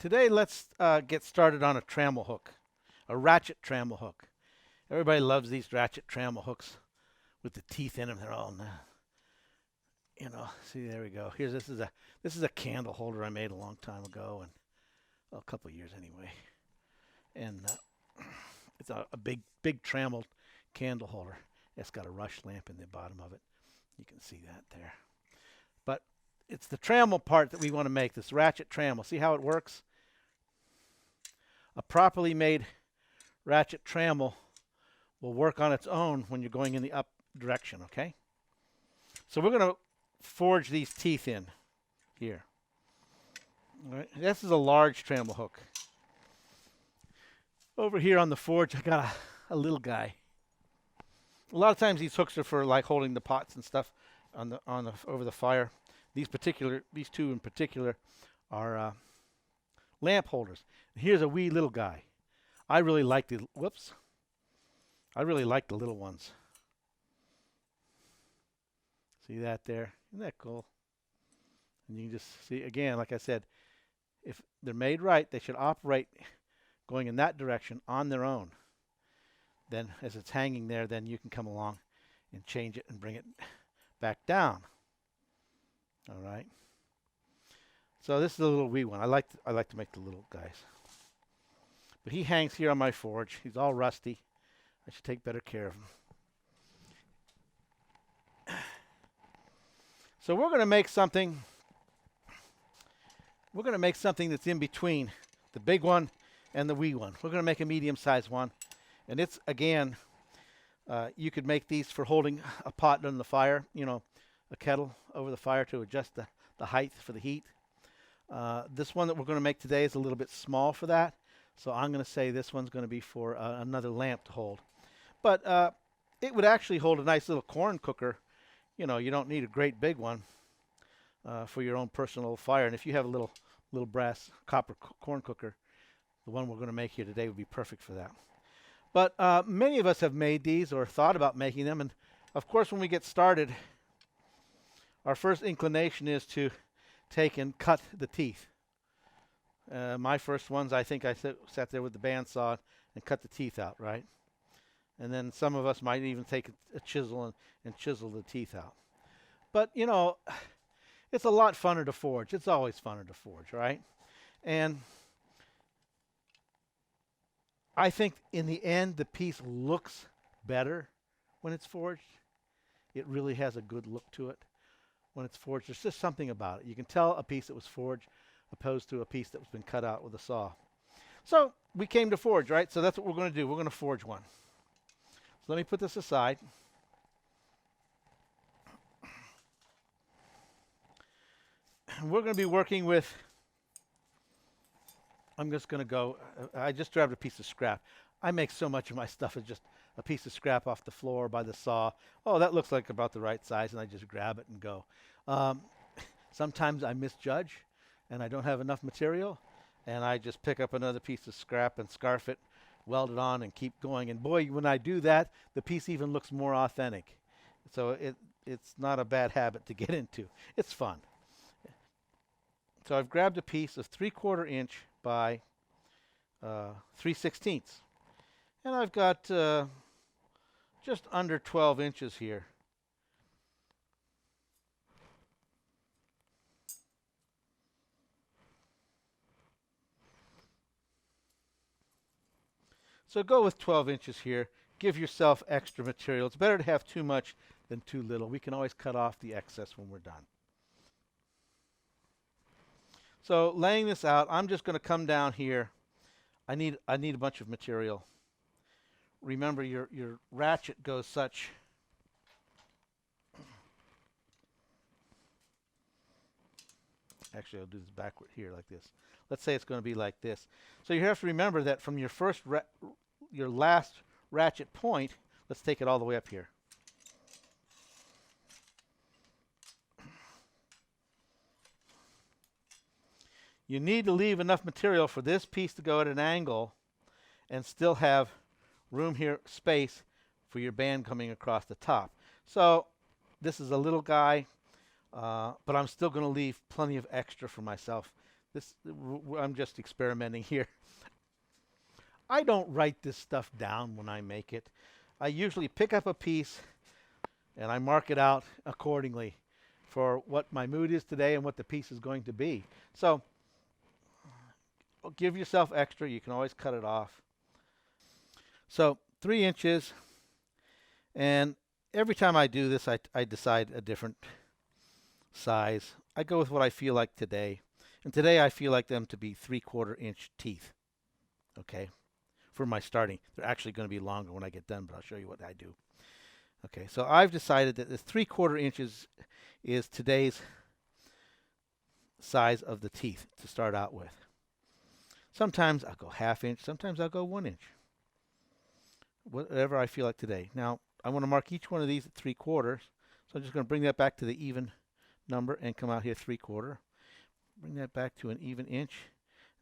Today, let's get started on a trammel hook, a ratchet trammel hook. Everybody loves these ratchet trammel hooks with the teeth in them. They're all, see, there we go. This is a candle holder I made a long time ago, and well, a couple of years anyway. And it's a big trammel candle holder. It's got a rush lamp in the bottom of it. You can see that there. But it's the trammel part that we want to make, this ratchet trammel. See how it works? A properly made ratchet trammel will work on its own when you're going in the up direction, okay? So we're going to forge these teeth in here. All right. This is a large trammel hook. Over here on the forge, I got a little guy. A lot of times these hooks are for like holding the pots and stuff over the fire. These two in particular are lamp holders. Here's a wee little guy. I really like the little ones. See that there? Isn't that cool? And you can just see, again, like I said, if they're made right, they should operate going in that direction on their own. Then as it's hanging there, then you can come along and change it and bring it back down. All right. So this is a little wee one. I like to make the little guys. But he hangs here on my forge. He's all rusty. I should take better care of him. So we're going to make something. We're going to make something that's in between the big one and the wee one. We're going to make a medium-sized one. And it's, again, you could make these for holding a pot on the fire, a kettle over the fire to adjust the height for the heat. This one that we're going to make today is a little bit small for that. So I'm going to say this one's going to be for another lamp to hold. But it would actually hold a nice little corn cooker. You don't need a great big one for your own personal fire. And if you have a little brass copper corn cooker, the one we're going to make here today would be perfect for that. But many of us have made these or thought about making them. And, of course, when we get started, our first inclination is to take and cut the teeth. My first ones, I think I sat there with the bandsaw and cut the teeth out, right? And then some of us might even take a chisel and chisel the teeth out. But, it's a lot funner to forge. It's always funner to forge, right? And I think in the end, the piece looks better when it's forged. It really has a good look to it when it's forged. There's just something about it. You can tell a piece that was forged opposed to a piece that was been cut out with a saw. So we came to forge, right? So that's what we're going to do. We're going to forge one. So let me put this aside. We're going to be working with, I'm just going to go, I just grabbed a piece of scrap. I make so much of my stuff as just a piece of scrap off the floor by the saw. Oh, that looks like about the right size, and I just grab it and go. Sometimes I misjudge, and I don't have enough material, and I just pick up another piece of scrap and scarf it, weld it on, and keep going. And boy, when I do that, the piece even looks more authentic. So it's not a bad habit to get into. It's fun. So I've grabbed a piece of 3/4 inch by 3/16. And I've got just under 12 inches here. So go with 12 inches here. Give yourself extra material. It's better to have too much than too little. We can always cut off the excess when we're done. So laying this out, I'm just going to come down here. I need a bunch of material. Remember, your ratchet goes such. Actually, I'll do this backward here like this. Let's say it's going to be like this. So you have to remember that from your last ratchet point, let's take it all the way up here. You need to leave enough material for this piece to go at an angle and still have room here, space for your band coming across the top. So this is a little guy, but I'm still going to leave plenty of extra for myself I'm just experimenting here. I don't write this stuff down when I make it. I usually pick up a piece and I mark it out accordingly for what my mood is today and what the piece is going to be. So give yourself extra. You can always cut it off. So 3 inches, and every time I do this, I decide a different size. I go with what I feel like today. And today I feel like them to be 3/4 inch teeth. Okay, for my starting. They're actually going to be longer when I get done, but I'll show you what I do. Okay, so I've decided that this 3/4 inches is today's size of the teeth to start out with. Sometimes I'll go 1/2 inch, sometimes I'll go 1 inch. Whatever I feel like today. Now, I want to mark each one of these at 3/4. So I'm just going to bring that back to the even number and come out here 3/4. Bring that back to an even inch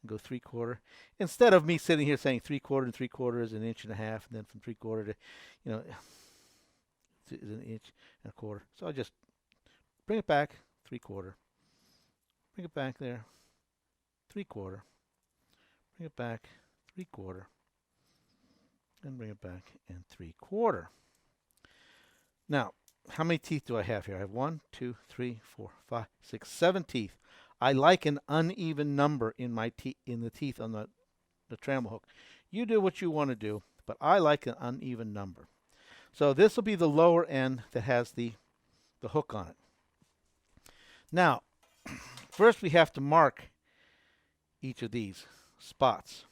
and go 3/4. Instead of me sitting here saying 3/4 and 3/4 is 1.5 inches, and then from 3/4 to, is 1 inch and 1/4. So I just bring it back 3/4. Bring it back there 3/4. Bring it back 3/4. And bring it back and 3/4. Now, how many teeth do I have here? I have 1, 2, 3, 4, 5, 6, 7 teeth. I like an uneven number in my in the teeth on the trammel hook. You do what you want to do, but I like an uneven number. So this will be the lower end that has the hook on it. Now, first we have to mark each of these spots.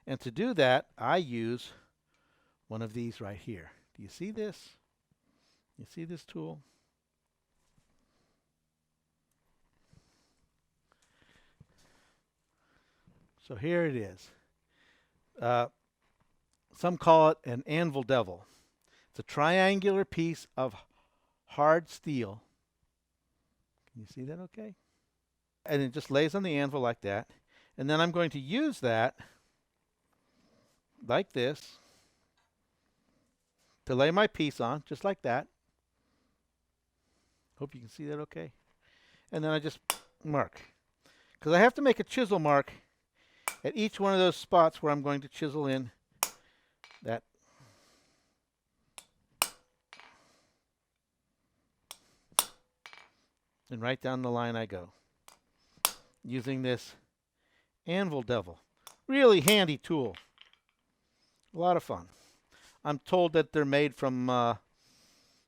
And to do that, I use one of these right here. Do you see this? You see this tool? So here it is. Some call it an anvil devil. It's a triangular piece of hard steel. Can you see that okay? And it just lays on the anvil like that. And then I'm going to use that like this to lay my piece on, just like that. Hope you can see that okay. And then I just mark. Because I have to make a chisel mark at each one of those spots where I'm going to chisel in that. And right down the line I go. Using this anvil devil. Really handy tool. A lot of fun. I'm told that they're made from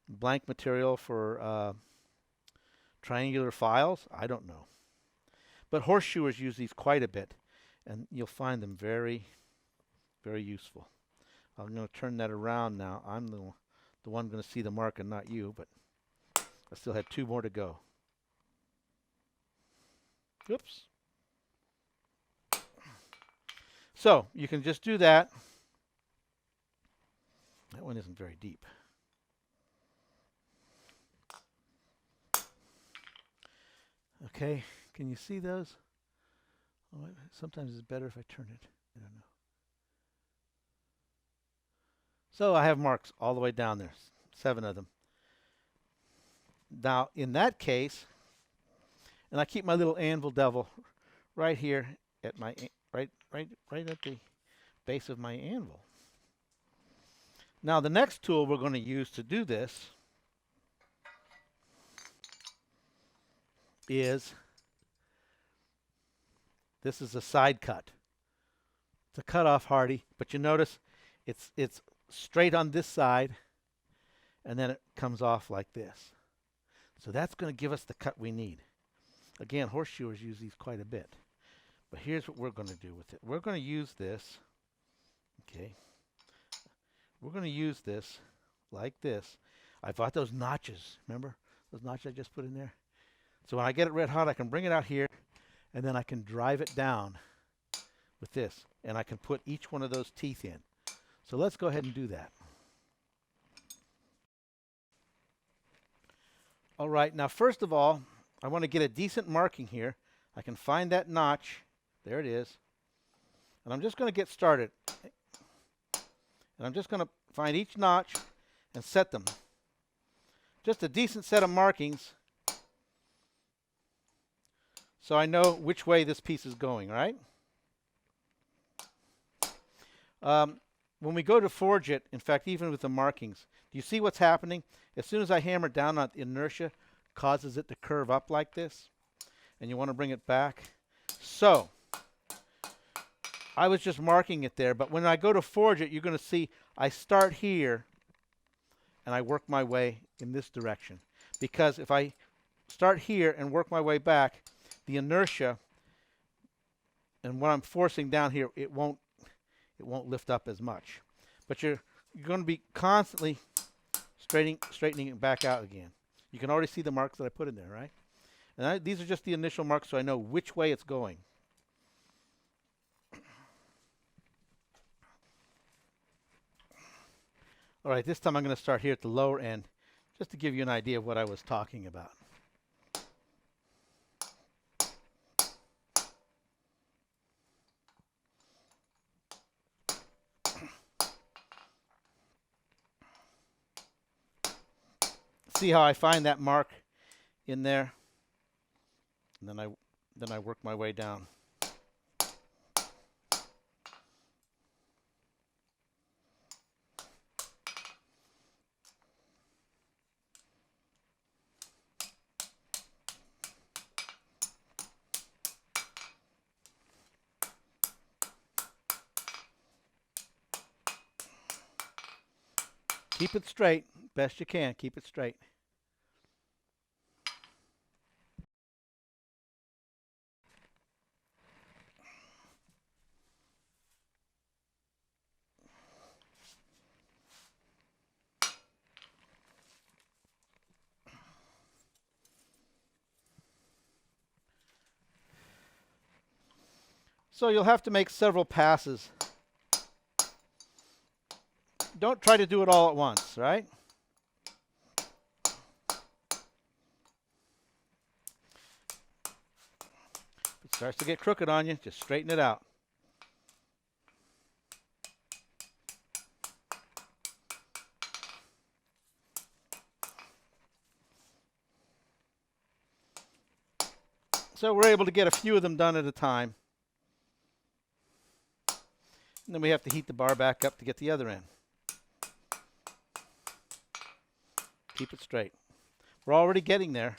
blank material for triangular files. I don't know. But horseshoers use these quite a bit, and you'll find them very, very useful. I'm going to turn that around now. I'm the one going to see the mark and not you, but I still had 2 more to go. Oops. So you can just do that. That one isn't very deep. Okay, can you see those? Oh, sometimes it's better if I turn it. I don't know. So I have marks all the way down there, 7 of them. Now in that case, and I keep my little anvil devil right here at my right at the base of my anvil. Now the next tool we're going to use to do this is a side cut. It's a cut off hardy, but you notice it's straight on this side and then it comes off like this. So that's going to give us the cut we need. Again, horseshoers use these quite a bit. But here's what we're going to do with it. We're going to use this, okay. We're going to use this like this. I bought those notches. Remember those notches I just put in there? So when I get it red hot, I can bring it out here, and then I can drive it down with this. And I can put each one of those teeth in. So let's go ahead and do that. All right, now first of all, I want to get a decent marking here. I can find that notch. There it is. And I'm just going to get started. And I'm just going to find each notch and set them. Just a decent set of markings So I know which way this piece is going, right? When we go to forge it, in fact, even with the markings, do you see what's happening? As soon as I hammer down on it, inertia causes it to curve up like this, and you want to bring it back. So I was just marking it there, but when I go to forge it, you're going to see I start here and I work my way in this direction. Because if I start here and work my way back, the inertia and what I'm forcing down here, it won't lift up as much. But you're going to be constantly straightening it back out again. You can already see the marks that I put in there, right? And these are just the initial marks, so I know which way it's going. All right, this time I'm going to start here at the lower end, just to give you an idea of what I was talking about. See how I find that mark in there, and then I work my way down. Keep it straight, best you can. Keep it straight. So you'll have to make several passes. Don't try to do it all at once, right? If it starts to get crooked on you, just straighten it out. So we're able to get a few of them done at a time. And then we have to heat the bar back up to get the other end. Keep it straight. We're already getting there.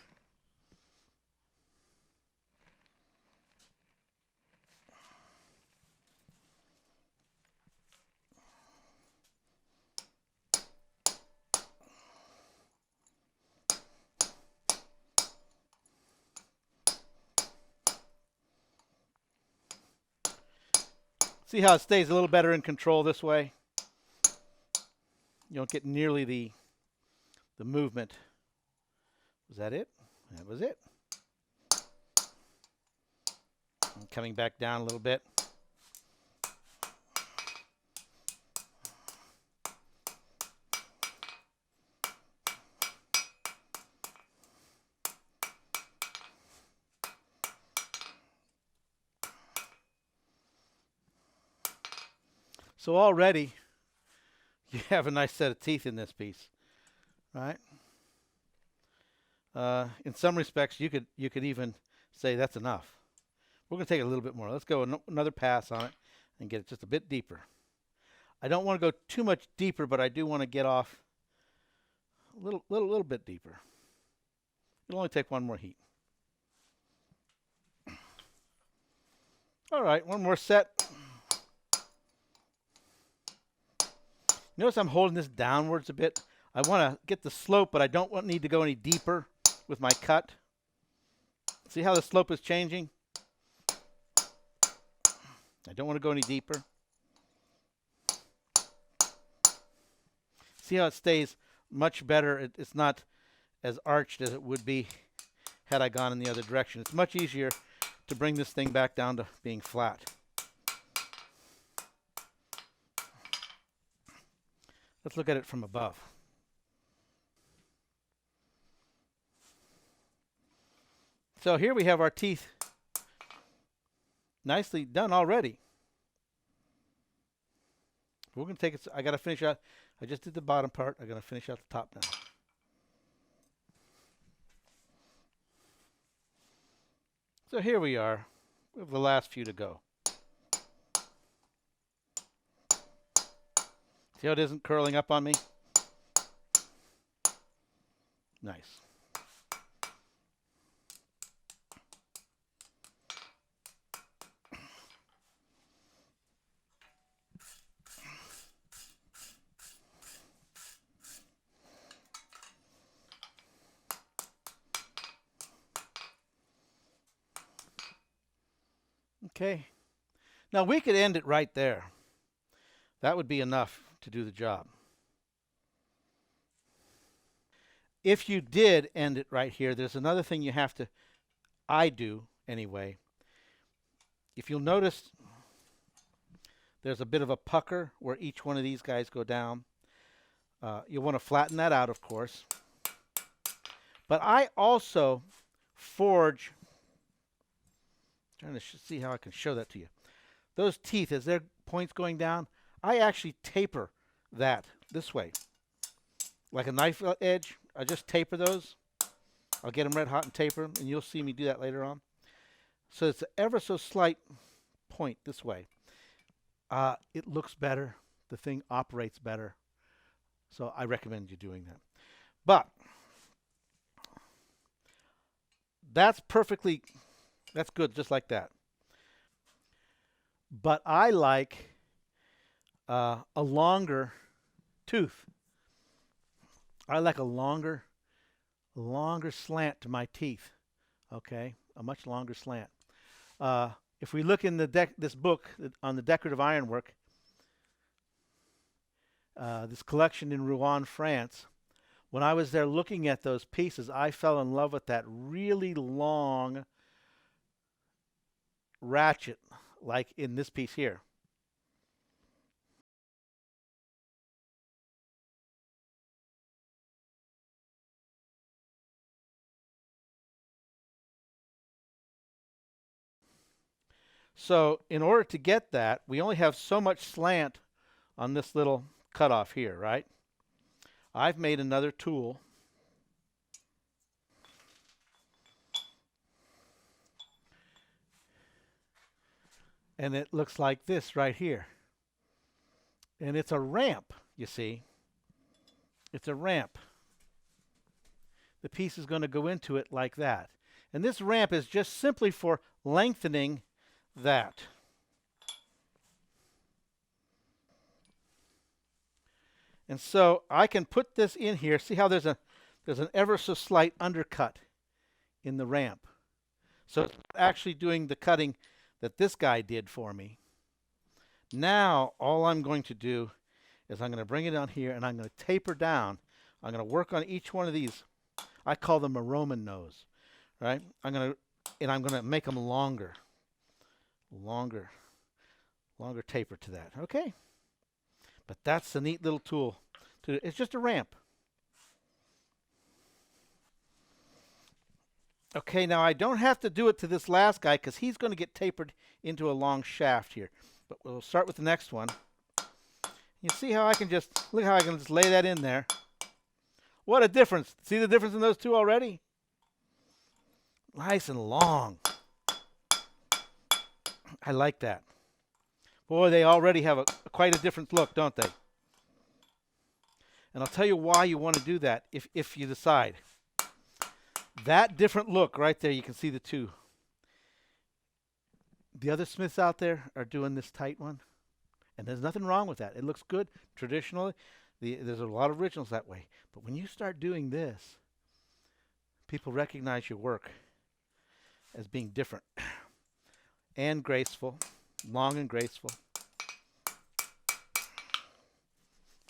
See how it stays a little better in control this way? You don't get nearly the movement. Was that it? That was it. I'm coming back down a little bit. So already you have a nice set of teeth in this piece, right? In some respects, you could even say that's enough. We're going to take a little bit more. Let's go another pass on it and get it just a bit deeper. I don't want to go too much deeper, but I do want to get off a little bit deeper. It'll only take one more heat. All right, one more set. Notice I'm holding this downwards a bit. I want to get the slope, but I don't need to go any deeper with my cut. See how the slope is changing? I don't want to go any deeper. See how it stays much better? It's not as arched as it would be had I gone in the other direction. It's much easier to bring this thing back down to being flat. Let's look at it from above. So here we have our teeth nicely done already. We're going to take it. I got to finish out. I just did the bottom part. I got to finish out the top now. So here we are. We have the last few to go. See how it isn't curling up on me? Nice. Okay. Now we could end it right there. That would be enough to do the job. If you did end it right here, there's another thing you have to, I do anyway. If you'll notice, there's a bit of a pucker where each one of these guys go down. You'll want to flatten that out, of course. But I also forge, trying to see how I can show that to you. Those teeth, as their points going down, I actually taper that this way. Like a knife edge, I just taper those. I'll get them red hot and taper them, and you'll see me do that later on. So it's an ever so slight point this way. It looks better. The thing operates better. So I recommend you doing that. But that's good, just like that. But I like a longer tooth. I like a longer slant to my teeth. Okay, a much longer slant. If we look in this book on the decorative ironwork, this collection in Rouen, France, when I was there looking at those pieces, I fell in love with that really long ratchet, like in this piece here. So in order to get that, we only have so much slant on this little cutoff here, right? I've made another tool. And it looks like this right here. And it's a ramp, you see. It's a ramp. The piece is going to go into it like that. And this ramp is just simply for lengthening that. And so I can put this in here. See how there's an ever so slight undercut in the ramp. So it's actually doing the cutting that this guy did for me. Now all I'm going to do is I'm going to bring it down here and I'm going to taper down. I'm going to work on each one of these. I call them a Roman nose, right? I'm going to make them longer taper to that. Okay, but that's a neat little tool. It's just a ramp. Okay, now I don't have to do it to this last guy because he's going to get tapered into a long shaft here. But we'll start with the next one. You see how I can just lay that in there. What a difference. See the difference in those two already? Nice and long. I like that. Boy, they already have quite a different look, don't they? And I'll tell you why you want to do that if you decide. That different look right there, you can see the two. The other smiths out there are doing this tight one. And there's nothing wrong with that. It looks good. Traditionally, there's a lot of originals that way. But when you start doing this, people recognize your work as being different and graceful, long and graceful.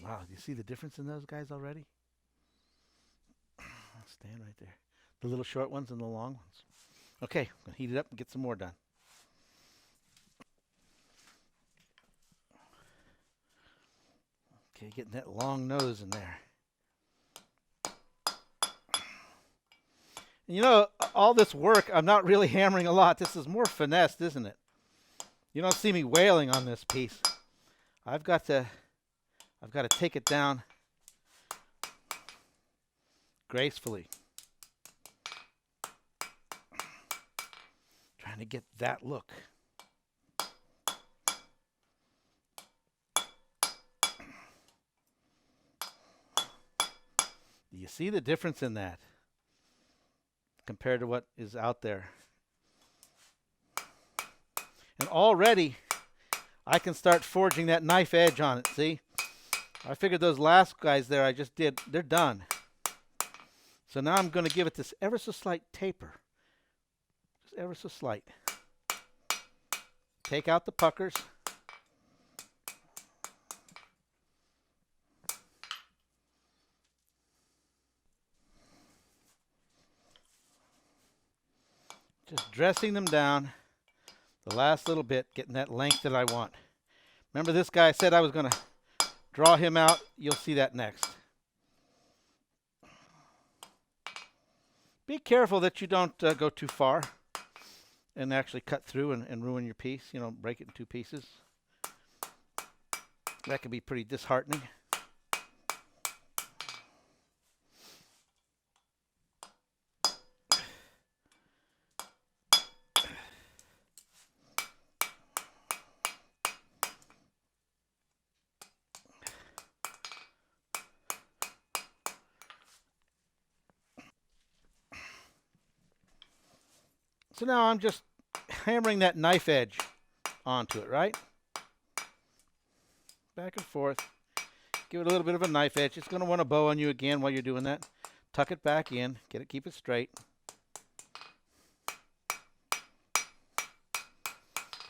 Wow, do you see the difference in those guys already? Stand right there. The little short ones and the long ones. Okay, I'm going to heat it up and get some more done. Okay, getting that long nose in there. And you know, all this work, I'm not really hammering a lot. This is more finessed, isn't it? You don't see me wailing on this piece. I've got to take it down gracefully. kind of get that look. Do you see the difference in that compared to what is out there? And already I can start forging that knife edge on it, see? I figured those last guys there I just did, they're done. So now I'm going to give it this ever so slight taper. Just ever so slight. Take out the puckers. Just dressing them down the last little bit, getting that length that I want. Remember this guy said I was going to draw him out? You'll see that next. Be careful that you don't go too far and actually cut through and ruin your piece. You know, break it in two pieces. That can be pretty disheartening. So now I'm just hammering that knife edge onto it, right? Back and forth. Give it a little bit of a knife edge. It's going to want to bow on you again while you're doing that. Tuck it back in. Keep it straight.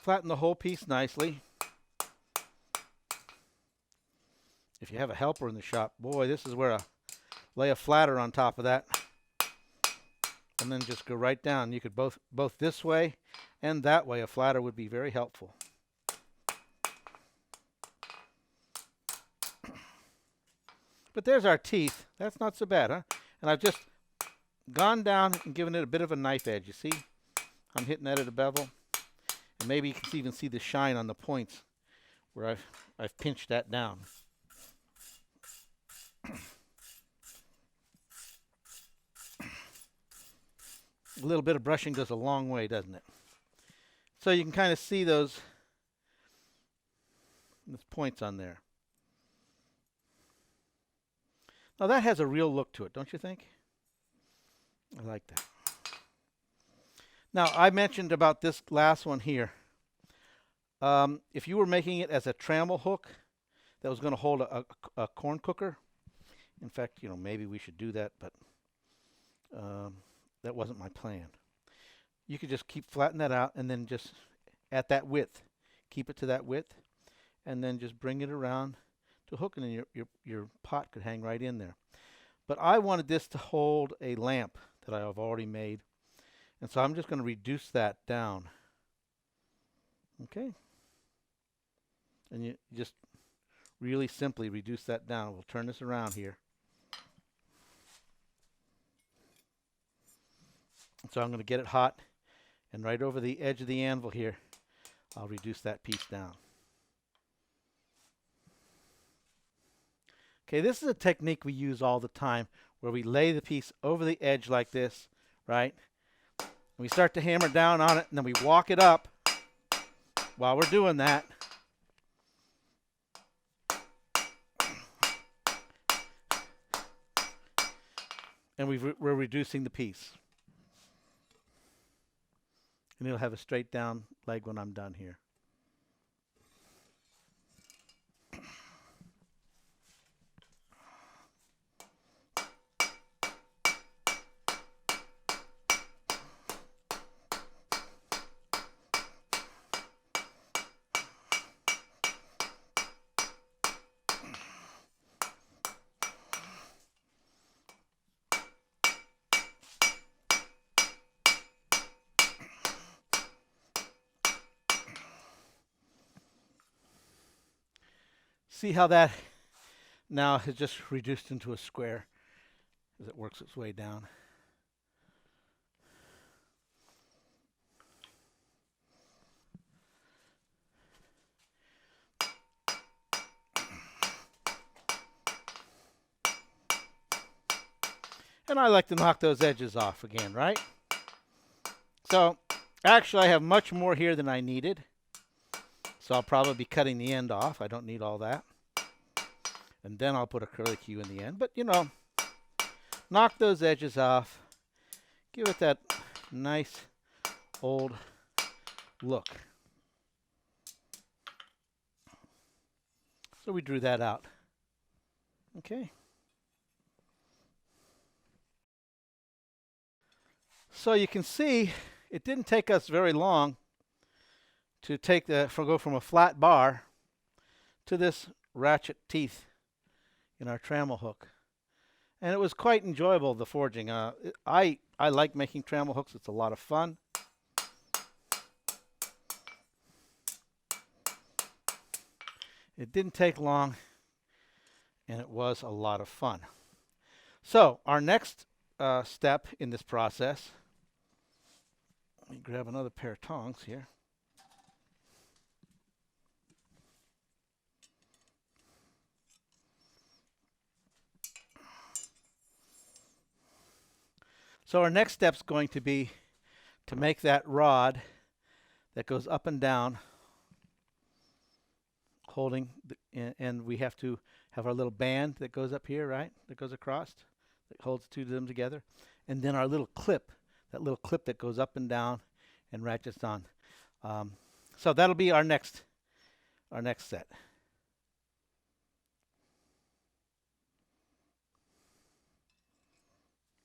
Flatten the whole piece nicely. If you have a helper in the shop, boy, this is where lay a flatter on top of that. And then just go right down. You could both this way and that way. A flatter would be very helpful. But there's our teeth. That's not so bad, huh? And I've just gone down and given it a bit of a knife edge. You see? I'm hitting that at a bevel. And maybe you can even see the shine on the points where I've pinched that down. A little bit of brushing goes a long way, doesn't it? So you can kind of see those points on there. Now that has a real look to it, don't you think? I like that. Now I mentioned about this last one here. If you were making it as a trammel hook that was going to hold a corn cooker, in fact, you know, maybe we should do that, but that wasn't my plan. You could just keep flatten that out and then just at that width, keep it to that width, and then just bring it around to hook, and then your pot could hang right in there. But I wanted this to hold a lamp that I have already made, and so I'm just going to reduce that down. Okay, and you just really simply reduce that down. We'll turn this around here. So I'm going to get it hot, and right over the edge of the anvil here, I'll reduce that piece down. Okay, this is a technique we use all the time, where we lay the piece over the edge like this, right? And we start to hammer down on it, and then we walk it up while we're doing that. And we're reducing the piece. And it'll have a straight down leg when I'm done here. See how that now has just reduced into a square as it works its way down. And I like to knock those edges off again, right? So Actually, I have much more here than I needed. So I'll probably be cutting the end off. I don't need all that. And then I'll put a curlicue in the end. But, you know, knock those edges off. Give it that nice old look. So we drew that out. Okay. So you can see it didn't take us very long to go from a flat bar to this ratchet teeth in our trammel hook. And it was quite enjoyable, the forging. I like making trammel hooks. It's a lot of fun. It didn't take long, and it was a lot of fun. So our next step in this process, let me grab another pair of tongs here. So our next step is going to be to make that rod that goes up and down, holding, and we have to have our little band that goes up here, right? That goes across, that holds two of them together. And then our little clip, that little clip that goes up and down and ratchets on. So that'll be our next set.